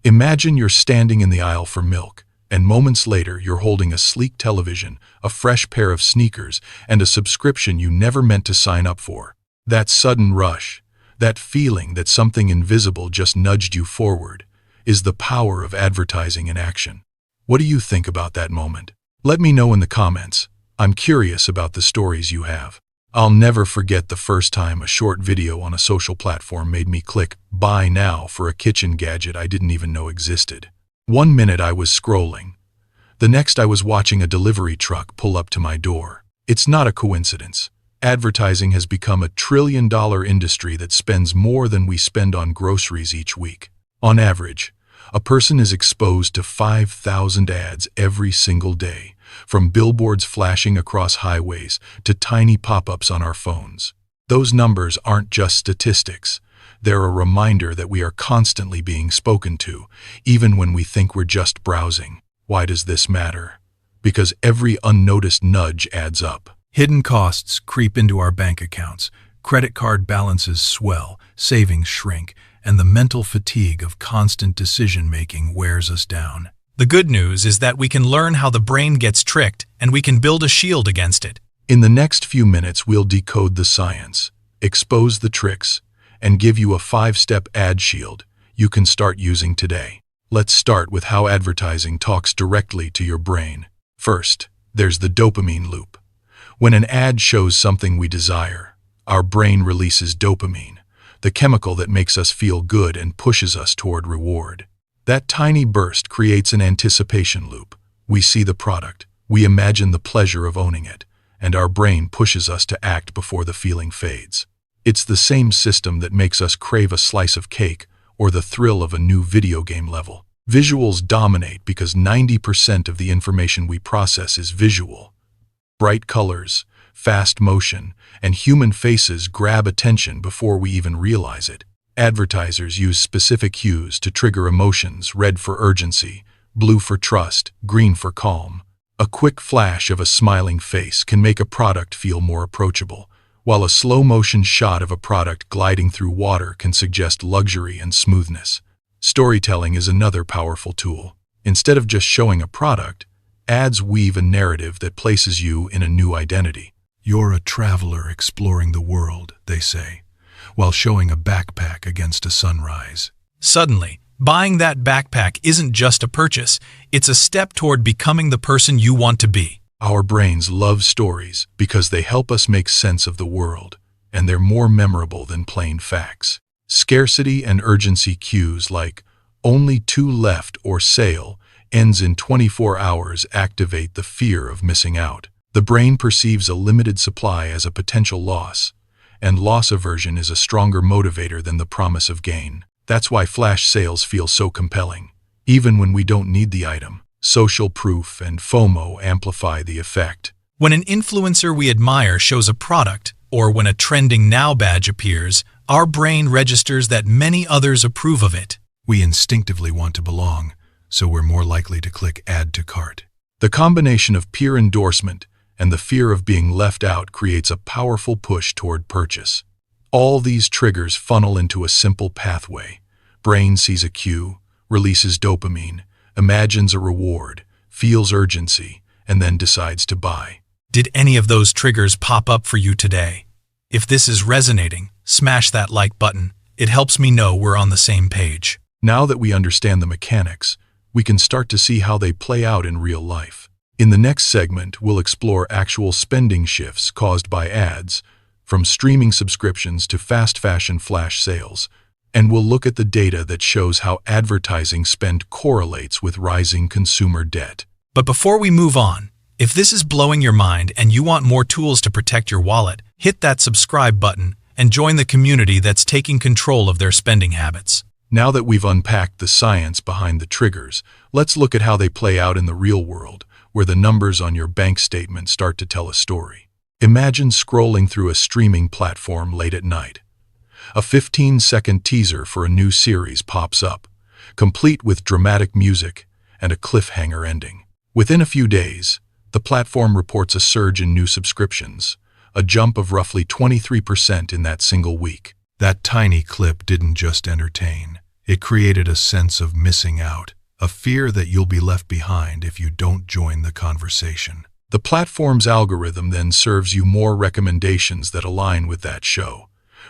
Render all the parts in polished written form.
Imagine you're standing in the aisle for milk, and moments later you're holding a sleek television, a fresh pair of sneakers, and a subscription you never meant to sign up for. That sudden rush, that feeling that something invisible just nudged you forward, is the power of advertising in action. What do you think about that moment? Let me know in the comments. I'm curious about the stories you have. I'll never forget the first time a short video on a social platform made me click buy now for a kitchen gadget I didn't even know existed. One minute I was scrolling. The next I was watching a delivery truck pull up to my door. It's not a coincidence. Advertising has become a trillion-dollar industry that spends more than we spend on groceries each week. On average, a person is exposed to 5,000 ads every single day, from billboards flashing across highways to tiny pop-ups on our phones. Those numbers aren't just statistics. They're a reminder that we are constantly being spoken to, even when we think we're just browsing. Why does this matter? Because every unnoticed nudge adds up. Hidden costs creep into our bank accounts, credit card balances swell, savings shrink, and the mental fatigue of constant decision-making wears us down. The good news is that we can learn how the brain gets tricked, and we can build a shield against it. In the next few minutes, we'll decode the science, expose the tricks, and give you a 5-step ad shield you can start using today. Let's start with how advertising talks directly to your brain. First, there's the dopamine loop. When an ad shows something we desire, our brain releases dopamine, the chemical that makes us feel good and pushes us toward reward. That tiny burst creates an anticipation loop. We see the product, we imagine the pleasure of owning it, and our brain pushes us to act before the feeling fades. It's the same system that makes us crave a slice of cake or the thrill of a new video game level. Visuals dominate because 90% of the information we process is visual. Bright colors, fast motion, and human faces grab attention before we even realize it. Advertisers use specific hues to trigger emotions: red for urgency, blue for trust, green for calm. A quick flash of a smiling face can make a product feel more approachable, while a slow-motion shot of a product gliding through water can suggest luxury and smoothness. Storytelling is another powerful tool. Instead of just showing a product, ads weave a narrative that places you in a new identity. You're a traveler exploring the world, they say, while showing a backpack against a sunrise. Suddenly, buying that backpack isn't just a purchase, it's a step toward becoming the person you want to be. Our brains love stories because they help us make sense of the world, and they're more memorable than plain facts. Scarcity and urgency cues like "only 2 left" or "sale" ends in 24 hours activate the fear of missing out. The brain perceives a limited supply as a potential loss, and loss aversion is a stronger motivator than the promise of gain. That's why flash sales feel so compelling, even when we don't need the item. Social proof and FOMO amplify the effect. When an influencer we admire shows a product, or when a trending now badge appears, our brain registers that many others approve of it. We instinctively want to belong, so we're more likely to click add to cart. The combination of peer endorsement and the fear of being left out creates a powerful push toward purchase. All these triggers funnel into a simple pathway. Brain sees a cue, releases dopamine, imagines a reward, feels urgency, and then decides to buy. Did any of those triggers pop up for you today? If this is resonating, smash that like button. It helps me know we're on the same page. Now that we understand the mechanics, we can start to see how they play out in real life. In the next segment, we'll explore actual spending shifts caused by ads, from streaming subscriptions to fast fashion flash sales, and we'll look at the data that shows how advertising spend correlates with rising consumer debt. But before we move on, if this is blowing your mind and you want more tools to protect your wallet, hit that subscribe button and join the community that's taking control of their spending habits. Now that we've unpacked the science behind the triggers, let's look at how they play out in the real world, where the numbers on your bank statement start to tell a story. Imagine scrolling through a streaming platform late at night. A 15-second teaser for a new series pops up, complete with dramatic music and a cliffhanger ending. Within a few days, the platform reports a surge in new subscriptions, a jump of roughly 23% in that single week. That tiny clip didn't just entertain. It created a sense of missing out, a fear that you'll be left behind if you don't join the conversation. The platform's algorithm then serves you more recommendations that align with that show,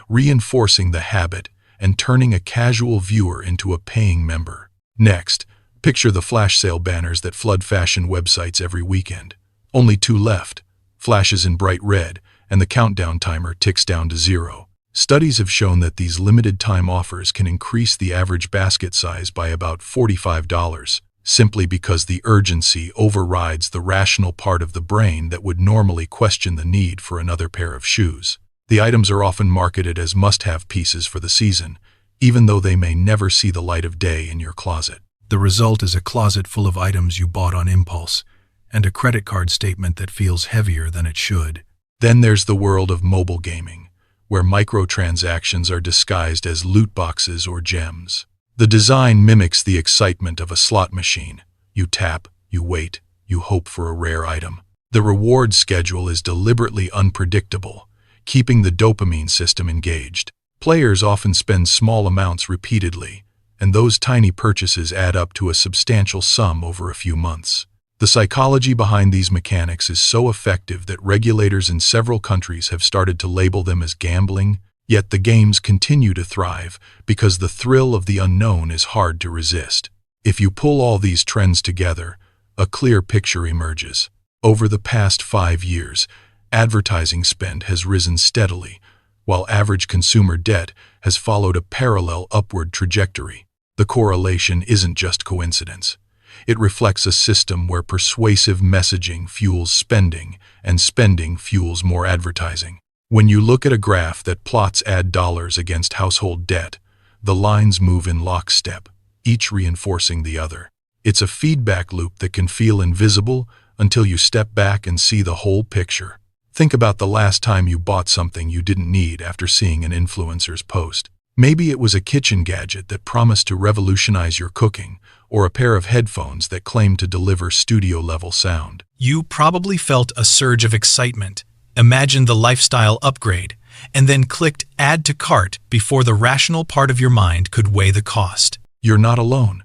reinforcing the habit and turning a casual viewer into a paying member. Next, picture the flash sale banners that flood fashion websites every weekend. Only two left, flashes in bright red, and the countdown timer ticks down to 0. Studies have shown that these limited-time offers can increase the average basket size by about $45, simply because the urgency overrides the rational part of the brain that would normally question the need for another pair of shoes. The items are often marketed as must-have pieces for the season, even though they may never see the light of day in your closet. The result is a closet full of items you bought on impulse, and a credit card statement that feels heavier than it should. Then there's the world of mobile gaming, where microtransactions are disguised as loot boxes or gems. The design mimics the excitement of a slot machine. You tap, you wait, you hope for a rare item. The reward schedule is deliberately unpredictable, keeping the dopamine system engaged. Players often spend small amounts repeatedly, and those tiny purchases add up to a substantial sum over a few months. The psychology behind these mechanics is so effective that regulators in several countries have started to label them as gambling, yet the games continue to thrive because the thrill of the unknown is hard to resist. If you pull all these trends together, a clear picture emerges. Over the past 5 years, advertising spend has risen steadily, while average consumer debt has followed a parallel upward trajectory. The correlation isn't just coincidence. It reflects a system where persuasive messaging fuels spending, and spending fuels more advertising. When you look at a graph that plots ad dollars against household debt, the lines move in lockstep, each reinforcing the other. It's a feedback loop that can feel invisible until you step back and see the whole picture. Think about the last time you bought something you didn't need after seeing an influencer's post. Maybe it was a kitchen gadget that promised to revolutionize your cooking, or a pair of headphones that claimed to deliver studio-level sound. You probably felt a surge of excitement, imagined the lifestyle upgrade, and then clicked Add to Cart before the rational part of your mind could weigh the cost. You're not alone.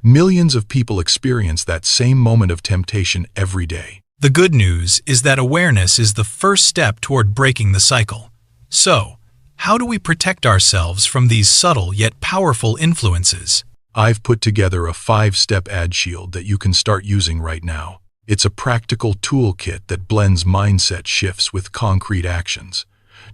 Millions of people experience that same moment of temptation every day. The good news is that awareness is the first step toward breaking the cycle. So, how do we protect ourselves from these subtle yet powerful influences? I've put together a 5-step ad shield that you can start using right now. It's a practical toolkit that blends mindset shifts with concrete actions,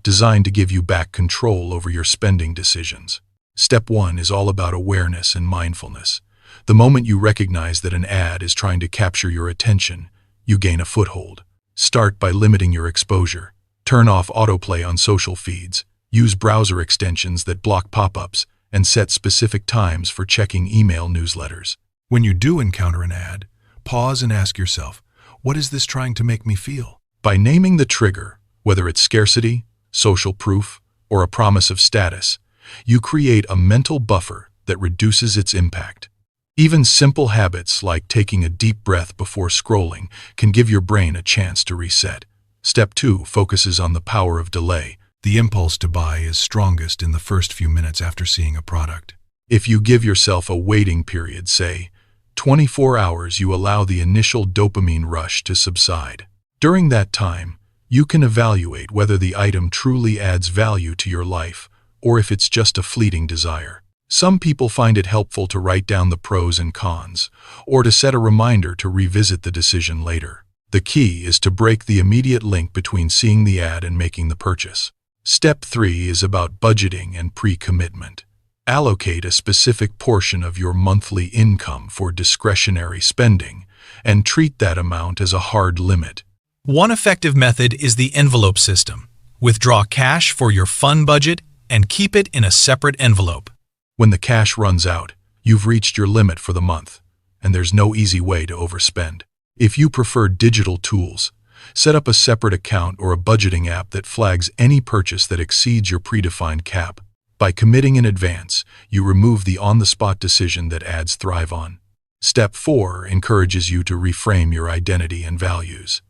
designed to give you back control over your spending decisions. Step 1 is all about awareness and mindfulness. The moment you recognize that an ad is trying to capture your attention, you gain a foothold. Start by limiting your exposure. Turn off autoplay on social feeds. Use browser extensions that block pop-ups, and set specific times for checking email newsletters. When you do encounter an ad, pause and ask yourself, what is this trying to make me feel? By naming the trigger, whether it's scarcity, social proof, or a promise of status, you create a mental buffer that reduces its impact. Even simple habits like taking a deep breath before scrolling can give your brain a chance to reset. Step 2 focuses on the power of delay. The impulse to buy is strongest in the first few minutes after seeing a product. If you give yourself a waiting period, say 24 hours, you allow the initial dopamine rush to subside. During that time, you can evaluate whether the item truly adds value to your life or if it's just a fleeting desire. Some people find it helpful to write down the pros and cons, or to set a reminder to revisit the decision later. The key is to break the immediate link between seeing the ad and making the purchase. Step 3 is about budgeting and pre-commitment. Allocate a specific portion of your monthly income for discretionary spending, and treat that amount as a hard limit. One effective method is the envelope system. Withdraw cash for your fun budget and keep it in a separate envelope. When the cash runs out, you've reached your limit for the month, and there's no easy way to overspend. If you prefer digital tools, set up a separate account or a budgeting app that flags any purchase that exceeds your predefined cap. By committing in advance, you remove the on-the-spot decision that ads thrive on. Step 4 encourages you to reframe your identity and values.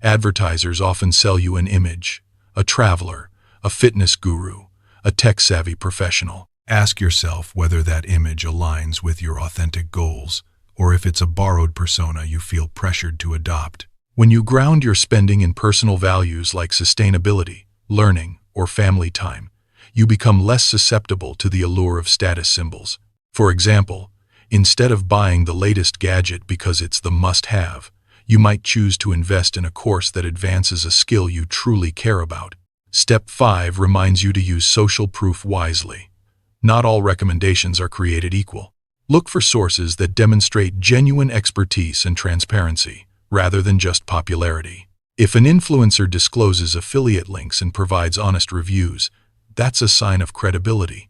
Advertisers often sell you an image, a traveler, a fitness guru, a tech-savvy professional. Ask yourself whether that image aligns with your authentic goals, or if it's a borrowed persona you feel pressured to adopt. When you ground your spending in personal values like sustainability, learning, or family time, you become less susceptible to the allure of status symbols. For example, instead of buying the latest gadget because it's the must-have, you might choose to invest in a course that advances a skill you truly care about. Step 5 reminds you to use social proof wisely. Not all recommendations are created equal. Look for sources that demonstrate genuine expertise and transparency, rather than just popularity. If an influencer discloses affiliate links and provides honest reviews, that's a sign of credibility.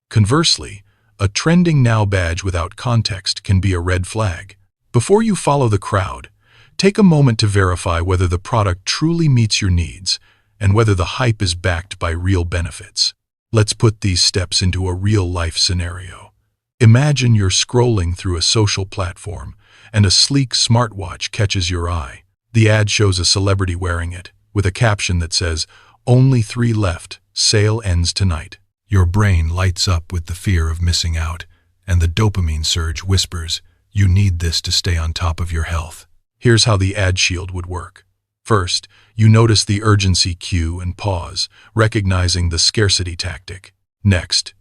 Conversely, a trending now badge without context can be a red flag. Before you follow the crowd, take a moment to verify whether the product truly meets your needs and whether the hype is backed by real benefits. Let's put these steps into a real-life scenario. Imagine you're scrolling through a social platform and a sleek smartwatch catches your eye. The ad shows a celebrity wearing it, with a caption that says, "Only 3 left, sale ends tonight." Your brain lights up with the fear of missing out, and the dopamine surge whispers, "You need this to stay on top of your health." Here's how the ad shield would work. First, you notice the urgency cue and pause, recognizing the scarcity tactic. Next,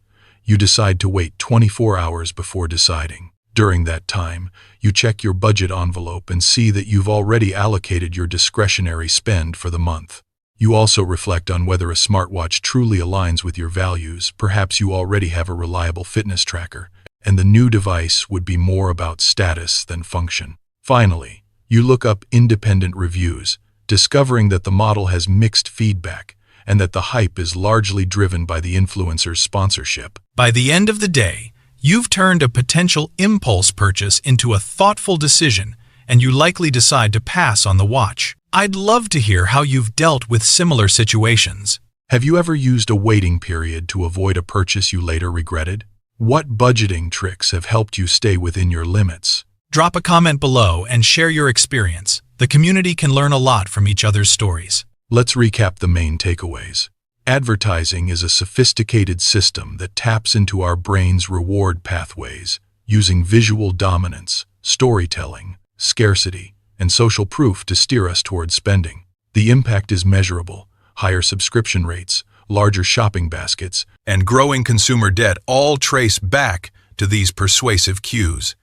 you decide to wait 24 hours before deciding. During that time, you check your budget envelope and see that you've already allocated your discretionary spend for the month. You also reflect on whether a smartwatch truly aligns with your values. Perhaps you already have a reliable fitness tracker, and the new device would be more about status than function. Finally, you look up independent reviews, discovering that the model has mixed feedback and that the hype is largely driven by the influencer's sponsorship. By the end of the day, you've turned a potential impulse purchase into a thoughtful decision, and you likely decide to pass on the watch. I'd love to hear how you've dealt with similar situations. Have you ever used a waiting period to avoid a purchase you later regretted? What budgeting tricks have helped you stay within your limits? Drop a comment below and share your experience. The community can learn a lot from each other's stories. Let's recap the main takeaways. Advertising is a sophisticated system that taps into our brain's reward pathways, using visual dominance, storytelling, scarcity, and social proof to steer us towards spending. The impact is measurable: higher subscription rates, larger shopping baskets, and growing consumer debt all trace back to these persuasive cues.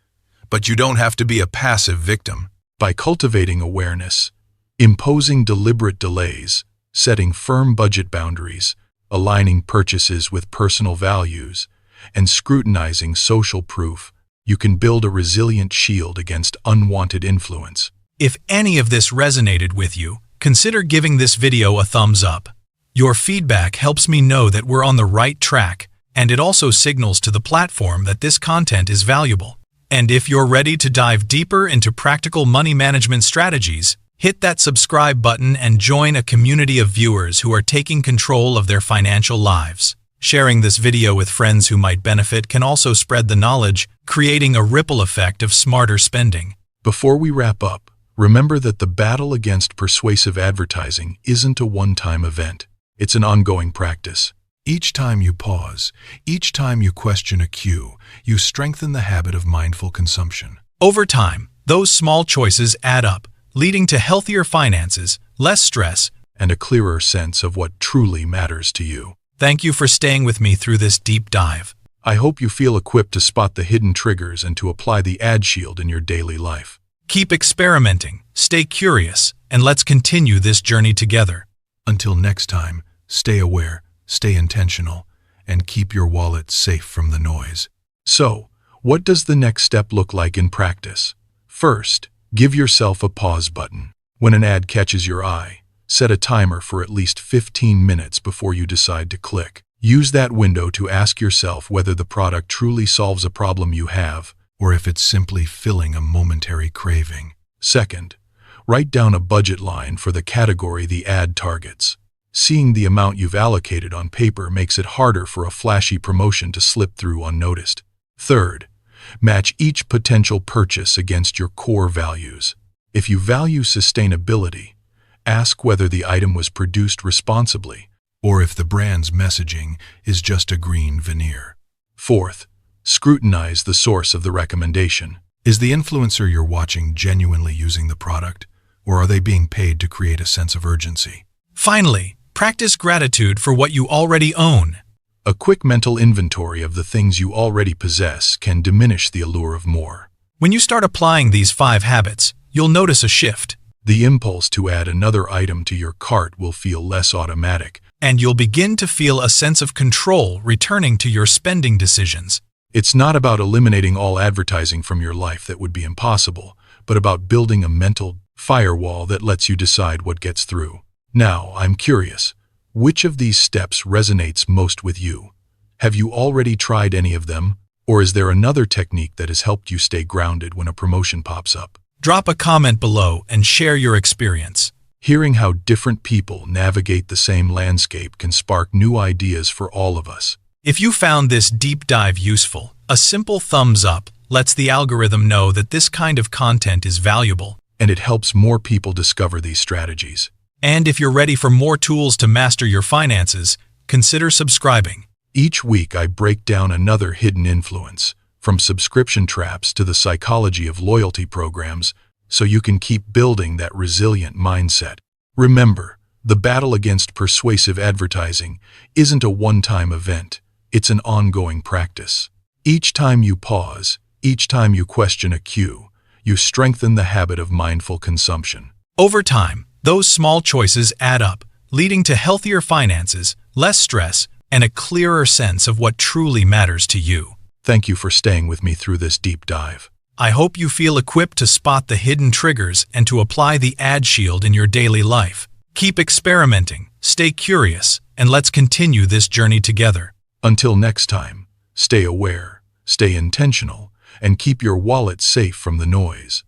But you don't have to be a passive victim. By cultivating awareness, imposing deliberate delays, setting firm budget boundaries, aligning purchases with personal values, and scrutinizing social proof, you can build a resilient shield against unwanted influence. If any of this resonated with you, consider giving this video a thumbs up. Your feedback helps me know that we're on the right track, and it also signals to the platform that this content is valuable. And if you're ready to dive deeper into practical money management strategies, hit that subscribe button and join a community of viewers who are taking control of their financial lives. Sharing this video with friends who might benefit can also spread the knowledge, creating a ripple effect of smarter spending. Before we wrap up, remember that the battle against persuasive advertising isn't a one-time event. It's an ongoing practice. Each time you pause, each time you question a cue, you strengthen the habit of mindful consumption. Over time, those small choices add up, leading to healthier finances, less stress, and a clearer sense of what truly matters to you. Thank you for staying with me through this deep dive. I hope you feel equipped to spot the hidden triggers and to apply the ad shield in your daily life. Keep experimenting, stay curious, and let's continue this journey together. Until next time, stay aware, stay intentional, and keep your wallet safe from the noise. So, what does the next step look like in practice? First, give yourself a pause button. When an ad catches your eye, set a timer for at least 15 minutes before you decide to click. Use that window to ask yourself whether the product truly solves a problem you have, or if it's simply filling a momentary craving. Second, write down a budget line for the category the ad targets. Seeing the amount you've allocated on paper makes it harder for a flashy promotion to slip through unnoticed. Third, match each potential purchase against your core values. If you value sustainability, ask whether the item was produced responsibly, or if the brand's messaging is just a green veneer. Fourth, scrutinize the source of the recommendation. Is the influencer you're watching genuinely using the product, or are they being paid to create a sense of urgency? Finally, practice gratitude for what you already own. A quick mental inventory of the things you already possess can diminish the allure of more. When you start applying these 5 habits, you'll notice a shift, The impulse to add another item to your cart will feel less automatic. and you'll begin to feel a sense of control returning to your spending decisions. It's not about eliminating all advertising from your life, that would be impossible, but about building a mental firewall that lets you decide what gets through. Now, I'm curious, which of these steps resonates most with you? Have you already tried any of them, or is there another technique that has helped you stay grounded when a promotion pops up? Drop a comment below and share your experience. Hearing how different people navigate the same landscape can spark new ideas for all of us. If you found this deep dive useful, a simple thumbs up lets the algorithm know that this kind of content is valuable. And it helps more people discover these strategies. And if you're ready for more tools to master your finances, consider subscribing. Each week I break down another hidden influence, from subscription traps to the psychology of loyalty programs, so you can keep building that resilient mindset. Remember, the battle against persuasive advertising isn't a one-time event, it's an ongoing practice. Each time you pause, each time you question a cue, you strengthen the habit of mindful consumption. Over time, those small choices add up, leading to healthier finances, less stress, and a clearer sense of what truly matters to you. Thank you for staying with me through this deep dive. I hope you feel equipped to spot the hidden triggers and to apply the ad shield in your daily life. Keep experimenting, stay curious, and let's continue this journey together. Until next time, stay aware, stay intentional, and keep your wallet safe from the noise.